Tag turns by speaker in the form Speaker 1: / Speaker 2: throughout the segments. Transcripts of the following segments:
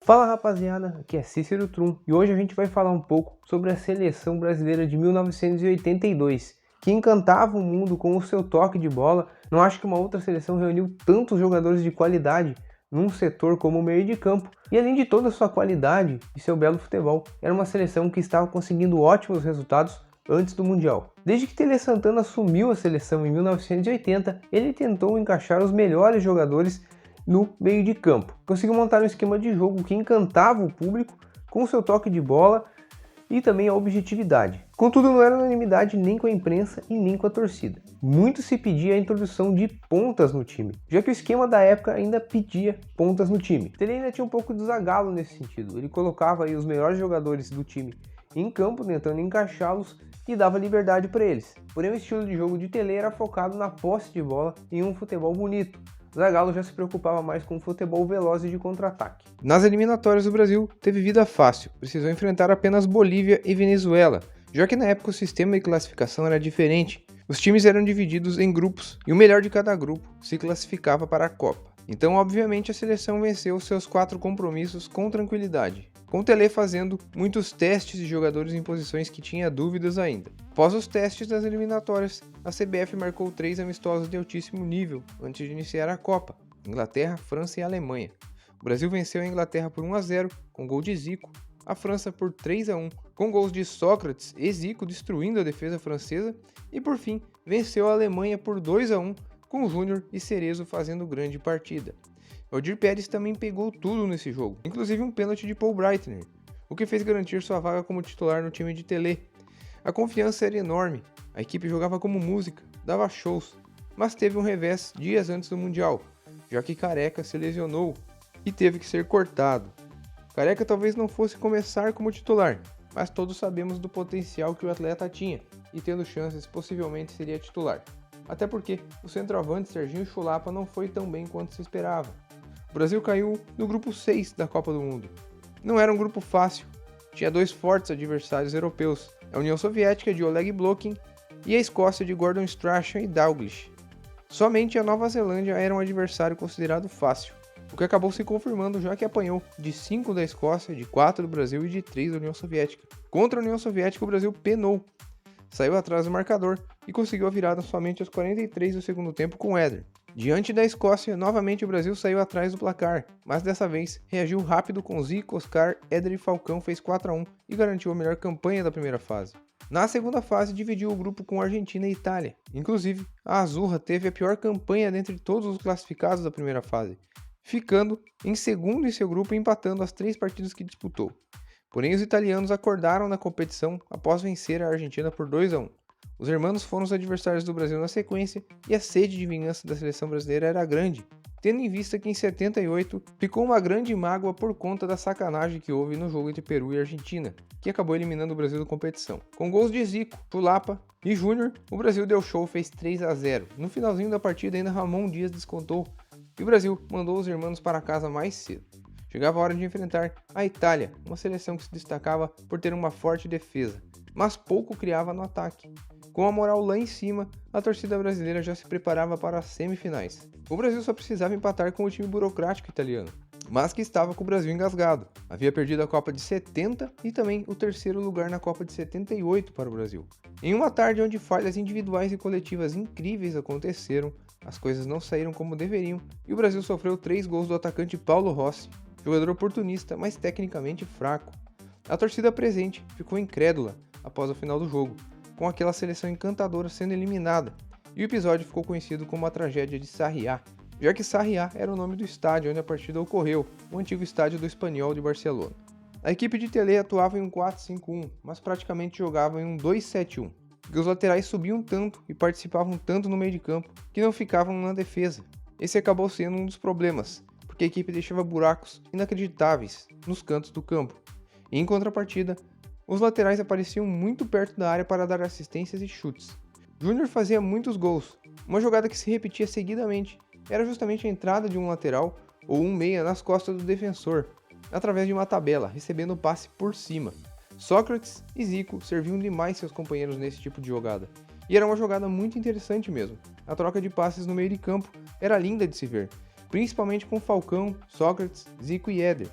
Speaker 1: Fala rapaziada, aqui é Cícero Trum e hoje a gente vai falar um pouco sobre a seleção brasileira de 1982, que encantava o mundo com o seu toque de bola. Não acho que uma outra seleção reuniu tantos jogadores de qualidade num setor como o meio de campo, e além de toda a sua qualidade e seu belo futebol, era uma seleção que estava conseguindo ótimos resultados antes do Mundial. Desde que Tele Santana assumiu a seleção em 1980, ele tentou encaixar os melhores jogadores no meio de campo. Conseguiu montar um esquema de jogo que encantava o público com seu toque de bola e também a objetividade. Contudo, não era unanimidade nem com a imprensa e nem com a torcida. Muito se pedia a introdução de pontas no time, já que o esquema da época ainda pedia pontas no time. Ele ainda tinha um pouco de Zagallo nesse sentido. Ele colocava aí os melhores jogadores do time em campo, tentando encaixá-los e dava liberdade para eles. Porém, o estilo de jogo de Tele era focado na posse de bola e um futebol bonito. Zagallo já se preocupava mais com o futebol veloz e de contra-ataque. Nas eliminatórias, o Brasil teve vida fácil, precisou enfrentar apenas Bolívia e Venezuela, já que na época o sistema de classificação era diferente. Os times eram divididos em grupos e o melhor de cada grupo se classificava para a Copa. Então, obviamente, a seleção venceu seus 4 compromissos com tranquilidade, com o Tele fazendo muitos testes de jogadores em posições que tinha dúvidas ainda. Após os testes das eliminatórias, a CBF marcou 3 amistosos de altíssimo nível antes de iniciar a Copa: Inglaterra, França e Alemanha. O Brasil venceu a Inglaterra por 1-0 com gol de Zico, a França por 3-1 com gols de Sócrates e Zico destruindo a defesa francesa, e por fim venceu a Alemanha por 2-1 com Júnior e Cerezo fazendo grande partida. Valdir Pérez também pegou tudo nesse jogo, inclusive um pênalti de Paul Breitner, o que fez garantir sua vaga como titular no time de Tele. A confiança era enorme, a equipe jogava como música, dava shows, mas teve um revés dias antes do Mundial, já que Careca se lesionou e teve que ser cortado. Careca talvez não fosse começar como titular, mas todos sabemos do potencial que o atleta tinha, e tendo chances possivelmente seria titular. Até porque o centroavante Serginho Chulapa não foi tão bem quanto se esperava. O Brasil caiu no grupo 6 da Copa do Mundo. Não era um grupo fácil, tinha 2 fortes adversários europeus, a União Soviética de Oleg Blokhin e a Escócia de Gordon Strachan e Dalglish. Somente a Nova Zelândia era um adversário considerado fácil, o que acabou se confirmando, já que apanhou de 5 da Escócia, de 4 do Brasil e de 3 da União Soviética. Contra a União Soviética, o Brasil penou, saiu atrás do marcador e conseguiu a virada somente aos 43 do segundo tempo com Éder. Diante da Escócia, novamente o Brasil saiu atrás do placar, mas dessa vez reagiu rápido com Zico, Oscar, Éder e Falcão, fez 4-1 e garantiu a melhor campanha da primeira fase. Na segunda fase, dividiu o grupo com Argentina e Itália. Inclusive, a Azurra teve a pior campanha dentre todos os classificados da primeira fase, ficando em segundo em seu grupo e empatando as 3 partidas que disputou. Porém, os italianos acordaram na competição após vencer a Argentina por 2-1. Os hermanos foram os adversários do Brasil na sequência e a sede de vingança da seleção brasileira era grande, tendo em vista que em 78 ficou uma grande mágoa por conta da sacanagem que houve no jogo entre Peru e Argentina, que acabou eliminando o Brasil da competição. Com gols de Zico, Chulapa e Júnior, o Brasil deu show, fez 3-0. No finalzinho da partida ainda Ramon Dias descontou e o Brasil mandou os hermanos para casa mais cedo. Chegava a hora de enfrentar a Itália, uma seleção que se destacava por ter uma forte defesa, mas pouco criava no ataque. Com a moral lá em cima, a torcida brasileira já se preparava para as semifinais. O Brasil só precisava empatar com o time burocrático italiano, mas que estava com o Brasil engasgado. Havia perdido a Copa de 70 e também o 3º lugar na Copa de 78 para o Brasil. Em uma tarde onde falhas individuais e coletivas incríveis aconteceram, as coisas não saíram como deveriam e o Brasil sofreu 3 gols do atacante Paulo Rossi, jogador oportunista, mas tecnicamente fraco. A torcida presente ficou incrédula após o final do jogo, com aquela seleção encantadora sendo eliminada, e o episódio ficou conhecido como a tragédia de Sarriá, já que Sarriá era o nome do estádio onde a partida ocorreu, o antigo estádio do Espanyol de Barcelona. A equipe de Tele atuava em um 4-5-1, mas praticamente jogava em um 2-7-1, porque os laterais subiam tanto e participavam tanto no meio de campo que não ficavam na defesa. Esse acabou sendo um dos problemas, porque a equipe deixava buracos inacreditáveis nos cantos do campo. E em contrapartida, os laterais apareciam muito perto da área para dar assistências e chutes. Júnior fazia muitos gols. Uma jogada que se repetia seguidamente era justamente a entrada de um lateral ou um meia nas costas do defensor, através de uma tabela, recebendo o passe por cima. Sócrates e Zico serviam demais seus companheiros nesse tipo de jogada. E era uma jogada muito interessante mesmo. A troca de passes no meio de campo era linda de se ver, principalmente com Falcão, Sócrates, Zico e Éder.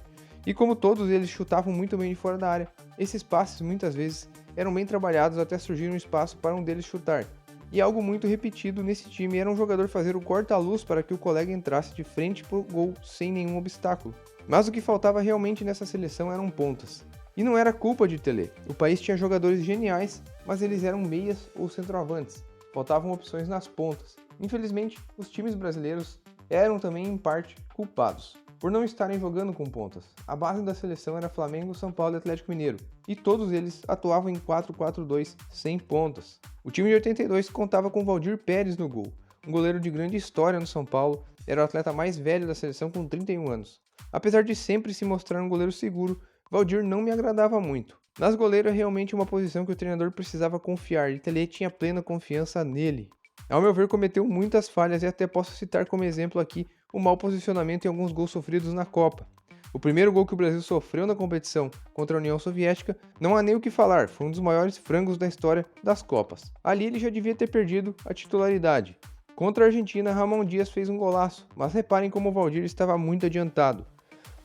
Speaker 1: E como todos eles chutavam muito bem de fora da área, esses passes muitas vezes eram bem trabalhados até surgir um espaço para um deles chutar. E algo muito repetido nesse time era um jogador fazer o corta-luz para que o colega entrasse de frente para o gol sem nenhum obstáculo. Mas o que faltava realmente nessa seleção eram pontas. E não era culpa de Tele. O país tinha jogadores geniais, mas eles eram meias ou centroavantes. Faltavam opções nas pontas. Infelizmente, os times brasileiros eram também em parte culpados por não estarem jogando com pontas. A base da seleção era Flamengo, São Paulo e Atlético Mineiro, e todos eles atuavam em 4-4-2 sem pontas. O time de 82 contava com Valdir Pérez no gol, um goleiro de grande história no São Paulo, era o atleta mais velho da seleção com 31 anos. Apesar de sempre se mostrar um goleiro seguro, Valdir não me agradava muito. Nas goleiras é realmente uma posição que o treinador precisava confiar e Tele tinha plena confiança nele. Ao meu ver, cometeu muitas falhas e até posso citar como exemplo aqui o mau posicionamento em alguns gols sofridos na Copa. O primeiro gol que o Brasil sofreu na competição contra a União Soviética, não há nem o que falar, foi um dos maiores frangos da história das Copas. Ali ele já devia ter perdido a titularidade. Contra a Argentina, Ramon Dias fez um golaço, mas reparem como o Valdir estava muito adiantado.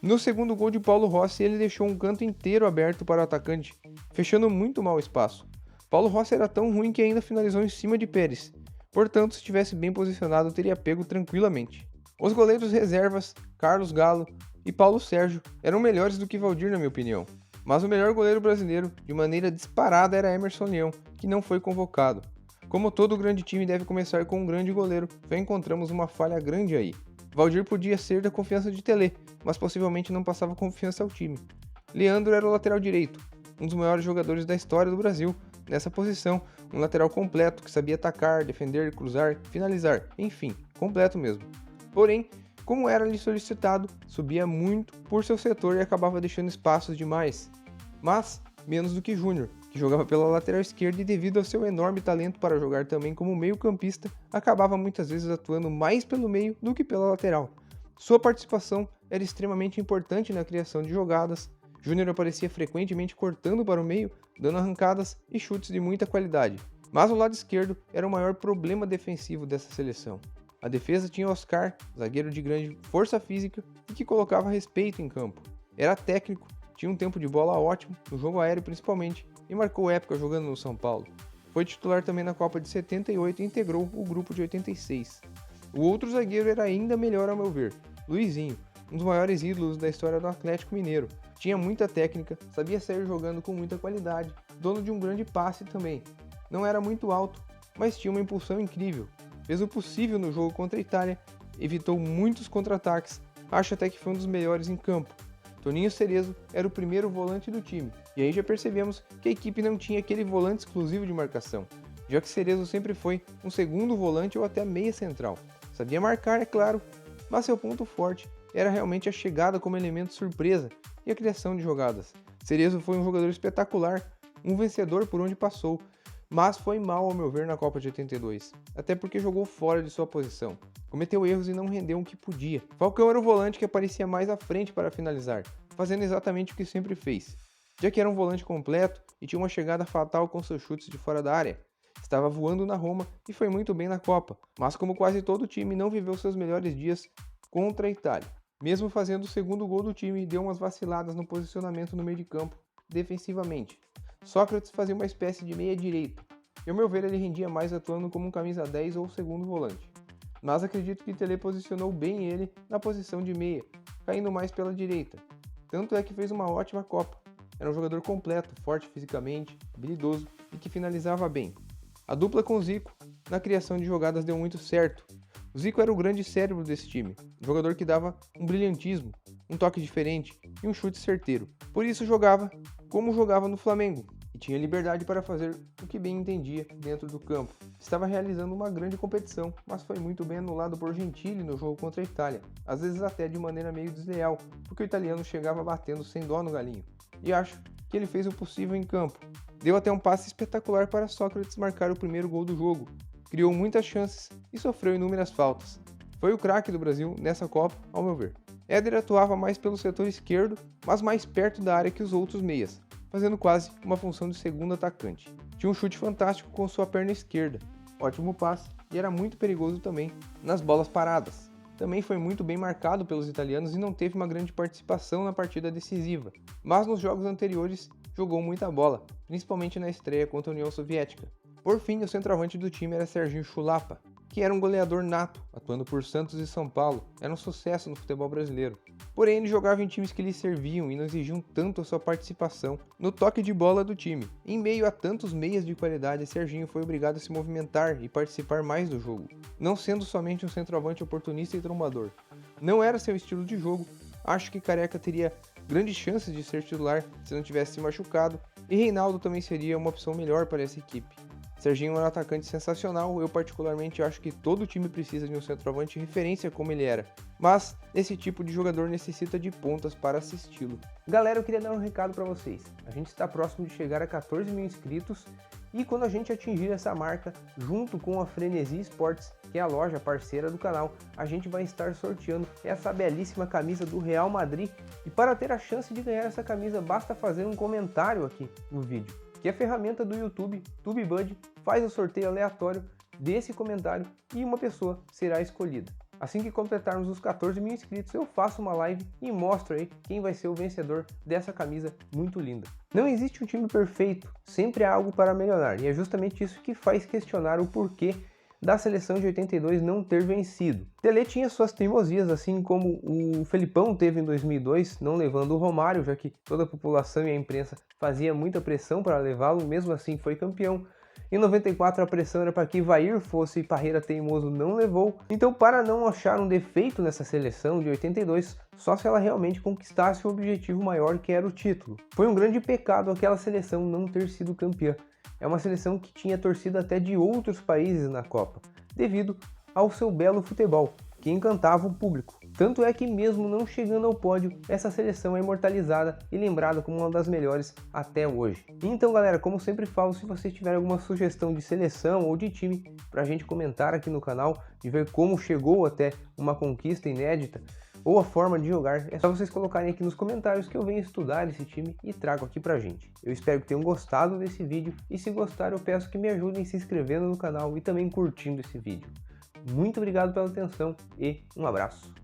Speaker 1: No segundo gol de Paulo Rossi, ele deixou um canto inteiro aberto para o atacante, fechando muito mal o espaço. Paulo Rossi era tão ruim que ainda finalizou em cima de Pérez. Portanto, se estivesse bem posicionado, teria pego tranquilamente. Os goleiros reservas, Carlos Galo e Paulo Sérgio, eram melhores do que Valdir, na minha opinião. Mas o melhor goleiro brasileiro, de maneira disparada, era Emerson Leão, que não foi convocado. Como todo grande time deve começar com um grande goleiro, já encontramos uma falha grande aí. Valdir podia ser da confiança de Tele, mas possivelmente não passava confiança ao time. Leandro era o lateral direito, um dos maiores jogadores da história do Brasil, nessa posição, um lateral completo que sabia atacar, defender, cruzar, finalizar, enfim, completo mesmo. Porém, como era lhe solicitado, subia muito por seu setor e acabava deixando espaços demais. Mas, menos do que Júnior, que jogava pela lateral esquerda e devido ao seu enorme talento para jogar também como meio-campista, acabava muitas vezes atuando mais pelo meio do que pela lateral. Sua participação era extremamente importante na criação de jogadas. Júnior aparecia frequentemente cortando para o meio, dando arrancadas e chutes de muita qualidade. Mas o lado esquerdo era o maior problema defensivo dessa seleção. A defesa tinha Oscar, zagueiro de grande força física e que colocava respeito em campo. Era técnico, tinha um tempo de bola ótimo, no jogo aéreo principalmente, e marcou época jogando no São Paulo. Foi titular também na Copa de 78 e integrou o grupo de 86. O outro zagueiro era ainda melhor ao meu ver, Luizinho, um dos maiores ídolos da história do Atlético Mineiro. Tinha muita técnica, sabia sair jogando com muita qualidade, dono de um grande passe também. Não era muito alto, mas tinha uma impulsão incrível. Fez o possível no jogo contra a Itália, evitou muitos contra-ataques, acho até que foi um dos melhores em campo. Toninho Cerezo era o primeiro volante do time, e aí já percebemos que a equipe não tinha aquele volante exclusivo de marcação, já que Cerezo sempre foi um segundo volante ou até meia central. Sabia marcar, é claro, mas seu ponto forte era realmente a chegada como elemento surpresa e a criação de jogadas. Cerezo foi um jogador espetacular, um vencedor por onde passou, mas foi mal ao meu ver na Copa de 82, até porque jogou fora de sua posição. Cometeu erros e não rendeu o que podia. Falcão era o volante que aparecia mais à frente para finalizar, fazendo exatamente o que sempre fez, já que era um volante completo e tinha uma chegada fatal com seus chutes de fora da área. Estava voando na Roma e foi muito bem na Copa, mas como quase todo o time não viveu seus melhores dias contra a Itália. Mesmo fazendo o segundo gol do time, deu umas vaciladas no posicionamento no meio de campo, defensivamente. Sócrates fazia uma espécie de meia-direita, e ao meu ver ele rendia mais atuando como um camisa 10 ou segundo volante. Mas acredito que Tele posicionou bem ele na posição de meia, caindo mais pela direita. Tanto é que fez uma ótima Copa. Era um jogador completo, forte fisicamente, habilidoso e que finalizava bem. A dupla com Zico, na criação de jogadas deu muito certo. O Zico era o grande cérebro desse time, um jogador que dava um brilhantismo, um toque diferente e um chute certeiro. Por isso jogava como jogava no Flamengo, e tinha liberdade para fazer o que bem entendia dentro do campo. Estava realizando uma grande competição, mas foi muito bem anulado por Gentili no jogo contra a Itália, às vezes até de maneira meio desleal, porque o italiano chegava batendo sem dó no galinho. E acho que ele fez o possível em campo. Deu até um passe espetacular para Sócrates marcar o primeiro gol do jogo. Criou muitas chances e sofreu inúmeras faltas. Foi o craque do Brasil nessa Copa, ao meu ver. Éder atuava mais pelo setor esquerdo, mas mais perto da área que os outros meias, fazendo quase uma função de segundo atacante. Tinha um chute fantástico com sua perna esquerda, ótimo passe e era muito perigoso também nas bolas paradas. também foi muito bem marcado pelos italianos e não teve uma grande participação na partida decisiva, mas nos jogos anteriores jogou muita bola, principalmente na estreia contra a União Soviética. Por fim, o centroavante do time era Serginho Chulapa, que era um goleador nato, atuando por Santos e São Paulo, era um sucesso no futebol brasileiro. Porém, ele jogava em times que lhe serviam e não exigiam tanto a sua participação no toque de bola do time. Em meio a tantos meias de qualidade, Serginho foi obrigado a se movimentar e participar mais do jogo, não sendo somente um centroavante oportunista e trombador. Não era seu estilo de jogo, acho que Careca teria grandes chances de ser titular se não tivesse se machucado, e Reinaldo também seria uma opção melhor para essa equipe. Serginho é um atacante sensacional, eu particularmente acho que todo time precisa de um centroavante referência como ele era, mas esse tipo de jogador necessita de pontas para assisti-lo. Galera, eu queria dar um recado para vocês, a gente está próximo de chegar a 14 mil inscritos e quando a gente atingir essa marca, junto com a Frenesi Esportes, que é a loja parceira do canal, a gente vai estar sorteando essa belíssima camisa do Real Madrid e para ter a chance de ganhar essa camisa basta fazer um comentário aqui no vídeo, que a ferramenta do YouTube, TubeBuddy, faz o sorteio aleatório desse comentário e uma pessoa será escolhida. Assim que completarmos os 14 mil inscritos, eu faço uma live e mostro aí quem vai ser o vencedor dessa camisa muito linda. Não existe um time perfeito, sempre há algo para melhorar, e é justamente isso que faz questionar o porquê da seleção de 82 não ter vencido. Pelé tinha suas teimosias, assim como o Felipão teve em 2002, não levando o Romário, já que toda a população e a imprensa fazia muita pressão para levá-lo, mesmo assim foi campeão. Em 94 a pressão era para que Ivair fosse e Parreira teimoso não levou. Então, para não achar um defeito nessa seleção de 82, só se ela realmente conquistasse o objetivo maior, que era o título. Foi um grande pecado aquela seleção não ter sido campeã. É uma seleção que tinha torcida até de outros países na Copa, devido ao seu belo futebol, que encantava o público. Tanto é que mesmo não chegando ao pódio, essa seleção é imortalizada e lembrada como uma das melhores até hoje. Então galera, como sempre falo, se vocês tiverem alguma sugestão de seleção ou de time pra gente comentar aqui no canal, de ver como chegou até uma conquista inédita, ou a forma de jogar, é só vocês colocarem aqui nos comentários que eu venho estudar esse time e trago aqui pra gente. Eu espero que tenham gostado desse vídeo e se gostaram eu peço que me ajudem se inscrevendo no canal e também curtindo esse vídeo. Muito obrigado pela atenção e um abraço.